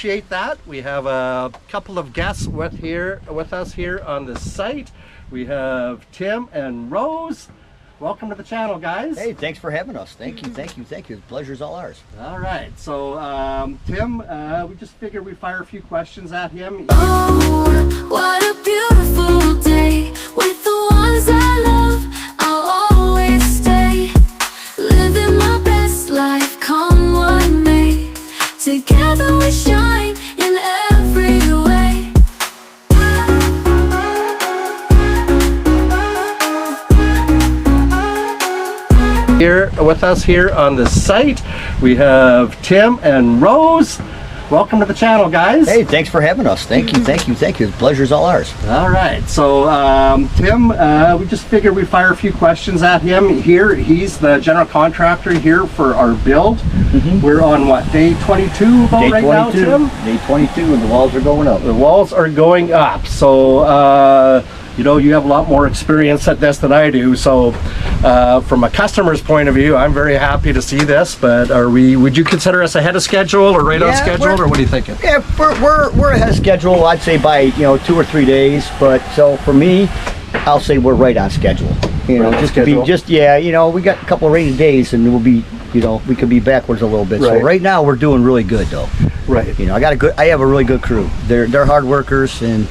Appreciate that. We have a couple of guests with us here on the site. We have Tim and Rose. Welcome to the channel, guys. Hey, thanks for having us. Thank you. The pleasure's all ours. All right. So, Tim, we just figured we'd fire a few questions at him. Oh, what a beautiful day. With the ones I love, I'll always stay. Living my best life, come what may. Together we shine in every way. Here with us here on the site, we have Tim and Rose. Welcome to the channel, guys. Hey, thanks for having us. Thank you. The pleasure's all ours. All right. So, Tim, we just figured we'd fire a few questions at him here. He's the general contractor here for our build. We're on what, day 22 about right now, Tim? Day 22, and the walls are going up. The walls are going up. So, you know, you have a lot more experience at this than I do. So, from a customer's point of view, I'm very happy to see this. But would you consider us ahead of schedule or right on schedule, or what are you thinking? Yeah, we're ahead of schedule. I'd say by 2 or 3 days. But so for me, I'll say we're right on schedule. You know, we got a couple of rainy days, and we'll be, we could be backwards a little bit. Right. So right now we're doing really good, though. Right. I have a really good crew. They're hard workers, and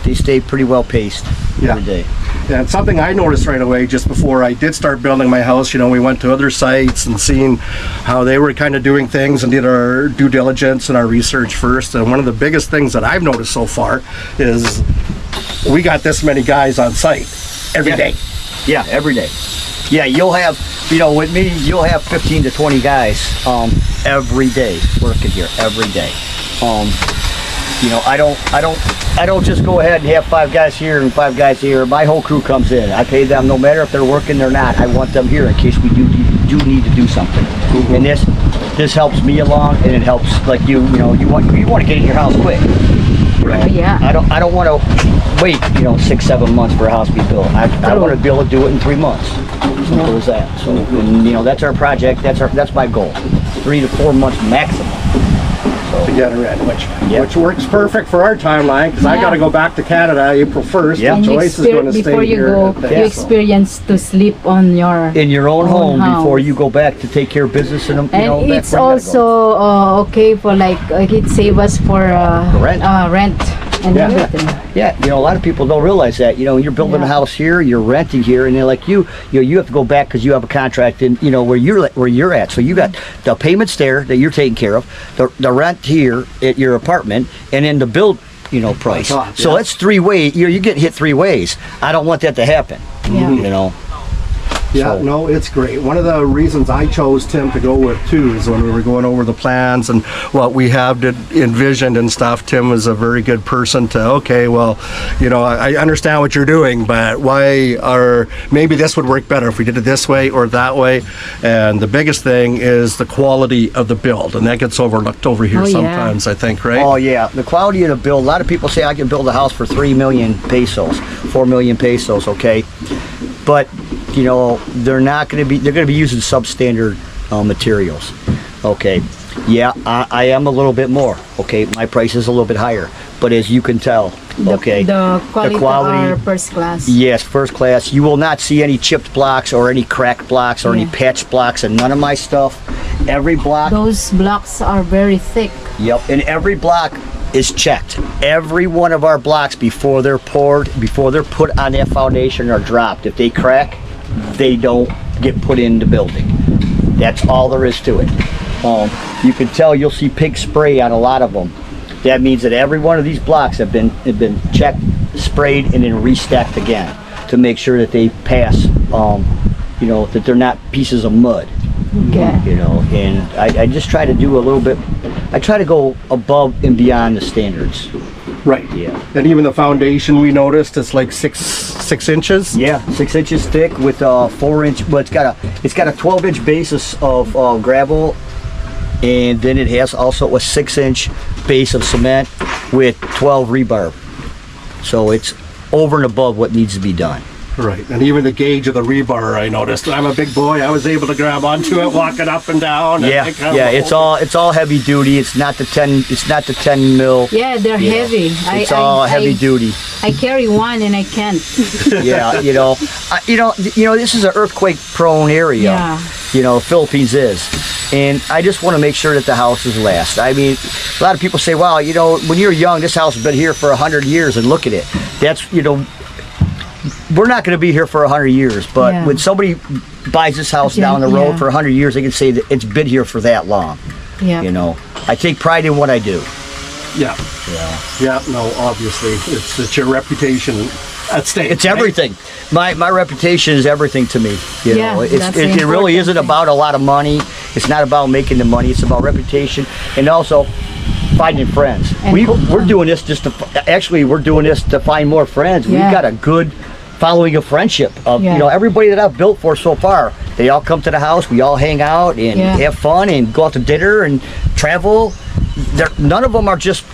they stay pretty well paced every day. Yeah, it's something I noticed right away just before I did start building my house. We went to other sites and seen how they were kind of doing things and did our due diligence and our research first. And one of the biggest things that I've noticed so far is we got this many guys on site every day. Yeah, every day. Yeah, you'll have, with me, you'll have 15 to 20 guys every day working here, every day. I don't just go ahead and have 5 guys here and 5 guys here. My whole crew comes in. I pay them no matter if they're working or not. I want them here in case we do need to do something. And this helps me along, and it helps you want to get in your house quick. Yeah. I don't want to wait 6-7 months for a house to be built. I want to be able to do it in 3 months. Simple as that. So that's our project. That's my goal. 3 to 4 months maximum. To get it ready, which works perfect for our timeline, because I got to go back to Canada April 1st. Yeah. Joyce is going to stay before you here. go, you experience to sleep on in your own home house. before you go back to take care of business and and it's also okay for it save us for rent and everything. Yeah, a lot of people don't realize that. You're building a house here, you're renting here, and they're like you have to go back because you have a contract in where you're at. So you got the payments there that you're taking care of, the rent here at your apartment, and then the build price. So that's 3 ways. You get hit 3 ways. I don't want that to happen. Yeah. Yeah, no, it's great. One of the reasons I chose Tim to go with too is when we were going over the plans and what we have envisioned and stuff. Tim was a very good person to, I understand what you're doing, but maybe this would work better if we did it this way or that way. And the biggest thing is the quality of the build, and that gets overlooked over here sometimes, I think, right? Oh yeah, the quality of the build. A lot of people say I can build a house for 3 million pesos, 4 million pesos, okay? But they're going to be using substandard materials. Okay. Yeah, I am a little bit more. Okay, my price is a little bit higher, but as you can tell, the quality are first class. Yes, first class. You will not see any chipped blocks or any cracked blocks or any patched blocks, and none of my stuff. Every block. Those blocks are very thick. Yep, and every block is checked. Every one of our blocks before they're poured, before they're put on that foundation or dropped. If they crack, they don't get put in the building. That's all there is to it. You can tell, you'll see pig spray on a lot of them. That means that every one of these blocks have been checked, sprayed, and then restacked again to make sure that they pass. That they're not pieces of mud. Okay. And I just try to do a little bit. I try to go above and beyond the standards. Right. Yeah. And even the foundation, we noticed, it's like six inches. Yeah, 6 inches thick with 4 inch. Well, it's got a 12-inch basis of gravel, and then it has also a 6-inch base of cement with 12 rebar. So it's over and above what needs to be done. Right, and even the gauge of the rebar, I noticed. I'm a big boy. I was able to grab onto it, walking up and down. Yeah, and kind of yeah. It's all heavy duty. It's not the 10. It's not the 10 mil. Yeah, they're heavy. It's all heavy duty. I carry one and I can't. Yeah, this is an earthquake-prone area. Yeah. Philippines is, and I just want to make sure that the houses last. I mean, a lot of people say, "Wow, when you're young, this house has been here for 100 years," and look at it. That's we're not going to be here for 100 years, but when somebody buys this house down the road for 100 years, they can say that it's been here for that long. Yeah. I take pride in what I do. Yeah. No, obviously, it's your reputation at stake. It's everything. My reputation is everything to me. It really isn't about a lot of money. It's not about making the money. It's about reputation and also finding friends. And We're doing this we're doing this to find more friends. Yeah. We've got a good following of friendship of everybody that I've built for so far. They all come to the house. We all hang out and have fun and go out to dinner and travel. None of them are just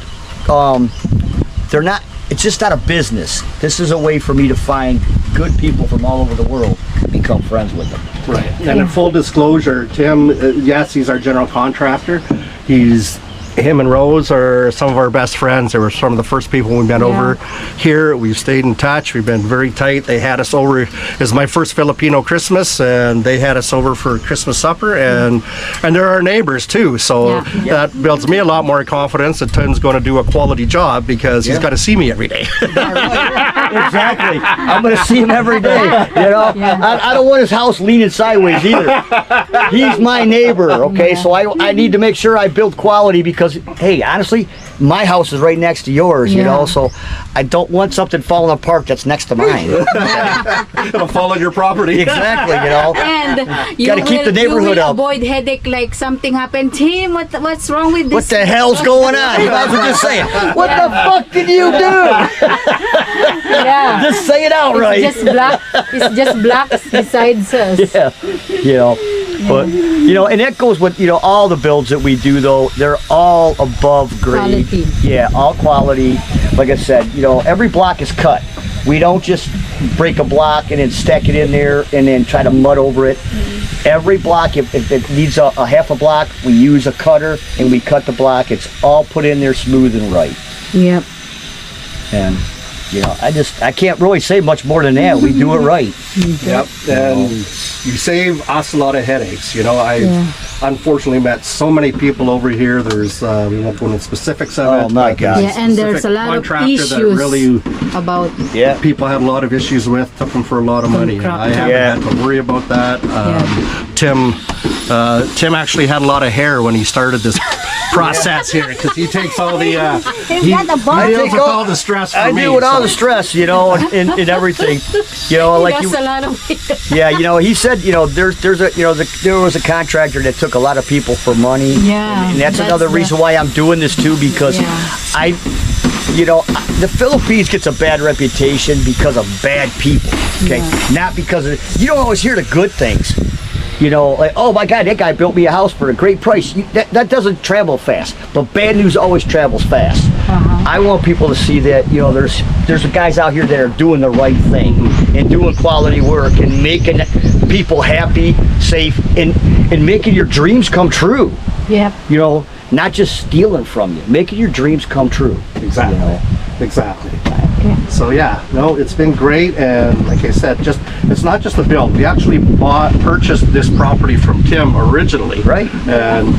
they're not. It's just not a business. This is a way for me to find good people from all over the world and become friends with them. Right. And in full disclosure, Tim, yes, he's our general contractor. Him and Rose are some of our best friends. They were some of the first people we met over here. We've stayed in touch. We've been very tight. They had us over. It was my first Filipino Christmas, and they had us over for Christmas supper. And they're our neighbors too. So that builds me a lot more confidence that Tim's going to do a quality job because he's got to see me every day. Exactly. I'm going to see him every day. I don't want his house leaning sideways either. He's my neighbor. Okay, so I need to make sure I build quality because, hey, honestly, my house is right next to yours, so I don't want something falling apart that's next to mine. It'll fall on your property. Exactly, And you got to keep the neighborhood you will up. avoid headache like something happened. Tim, what's wrong with this? What the hell's going on? You guys were just saying, what the fuck did you do? Yeah. Just say it outright. It's just black besides us. But and that goes with all the builds that we do though. They're all above grade. Quality. Yeah, all quality. Like I said, every block is cut. We don't just break a block and then stack it in there and then try to mud over it. Every block, if it needs a half a block, we use a cutter and we cut the block. It's all put in there smooth and right. Yep. And I can't really say much more than that. We do it right. Yep, and you save us a lot of headaches. I've unfortunately met so many people over here. There's we won't go into specifics of it. Oh my God! Yeah, and there's a lot of issues about. Yeah, people have a lot of issues with. Took them for a lot of money. I haven't had to worry about that. Tim actually had a lot of hair when he started this process here because he takes all the he deals with all the stress for me. I deal with all the stress, and everything. Like a lot of he said, there was a contractor that took a lot of people for money. Yeah, and that's another reason why I'm doing this too because the Philippines gets a bad reputation because of bad people. Okay, not because of you don't always hear the good things. Like, oh my God, that guy built me a house for a great price. That doesn't travel fast, but bad news always travels fast. I want people to see that, there's guys out here that are doing the right thing and doing quality work and making people happy, safe, and making your dreams come true. Yep. Not just stealing from you, making your dreams come true. Exactly. Exactly. So it's been great, and like I said, it's not just the build. We actually purchased this property from Tim originally, right? And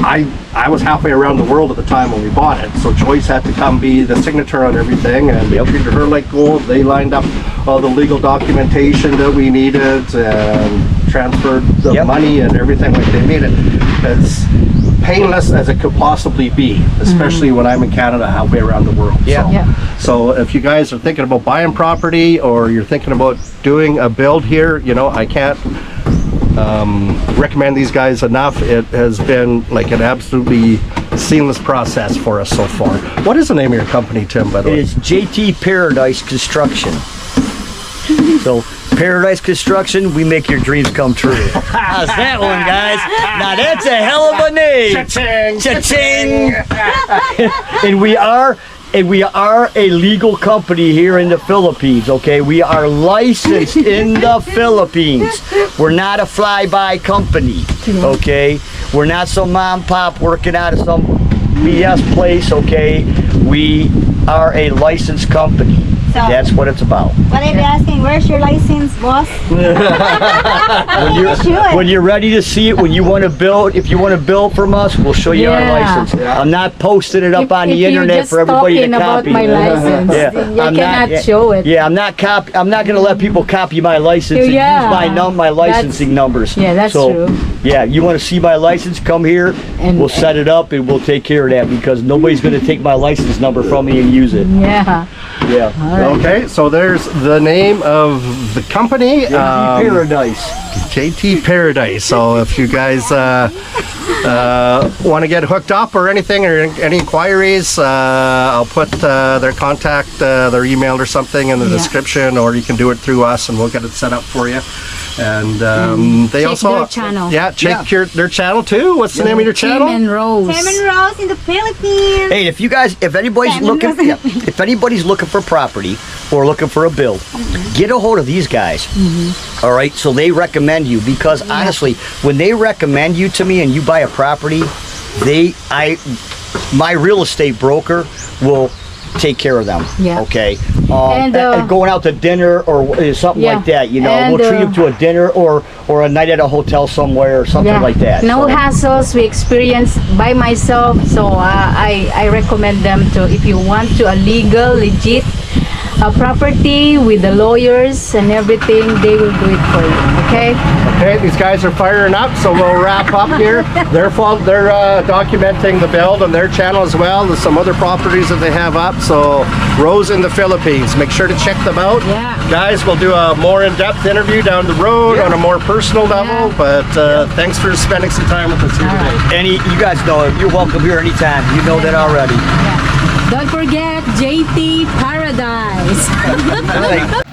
I was halfway around the world at the time when we bought it, so Joyce had to come be the signature on everything, and they treated her like gold. They lined up all the legal documentation that we needed and transferred the money and everything. Like they made it as painless as it could possibly be, especially when I'm in Canada, halfway around the world. So if you guys are thinking about buying property or you're thinking about doing a build here, I can't recommend these guys enough. It has been like an absolutely seamless process for us so far. What is the name of your company, Tim, by the way? It is JT Paradise Construction. So Paradise Construction, we make your dreams come true. How's that one, guys? Now that's a hell of a name. Cha-ching! Cha-ching! And we are And we are a legal company here in the Philippines, okay? We are licensed in the Philippines. We're not a fly-by company, okay? We're not some mom and pop working out of some BS place, okay? We are a licensed company. So, That's what it's about. what I'd be asking, where's your license, boss? When you're ready to see it, when you want to build, if you want to build from us, we'll show you our Yeah. license. I'm not posting it up If- on if the you're internet just for everybody to talking about copy. my license, you I'm cannot not, show it. Yeah, I'm not gonna let people copy my license and Yeah. use my licensing numbers. Yeah, that's so, true. Yeah, you want to see my license? Come here. And- we'll set it up and we'll take care of that because nobody's gonna take my license number from me and use it. Yeah. Yeah. Okay, so there's the name of the company. Paradise. JT Paradise. So if you guys want to get hooked up or anything or any inquiries, I'll put their contact, their email or something in the description, or you can do it through us and we'll get it set up for you. And they check also their channel. Yeah, check their channel too. What's the name of your Tim channel? and Rose. Salmon Rose in the Philippines. Hey, if anybody's Salmon looking, Rose. if anybody's looking for property or looking for a build, get a hold of these guys. All right, so they recommend you because honestly, when they recommend you to me and you buy a property, my real estate broker will take care of them. Yeah. Okay. And, And going out to dinner or something Yeah. like that, you know, And, we'll treat them to a dinner or a night at a hotel somewhere or something like that. No So- hassles. We experience by myself, so I recommend them to. If you want to a legal, legit property with the lawyers and everything, they will do it for you. Okay. Okay, these guys are firing up, so we'll wrap up here. They're documenting the build on their channel as well. There's some other properties that they have up. So Rose in the Philippines, make sure to check them out. Yeah. Guys, we'll do a more in-depth interview down the road on a more personal level. Yeah. But thanks for spending some time with us here today. You guys know it. You're welcome here anytime. You know that already. Don't forget JT Paradise. All right.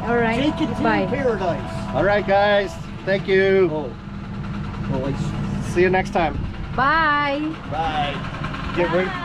All right. Take it to Bye. paradise. All right, guys. Thank you. Oh, it's See you next time. Bye. bye. Get ready.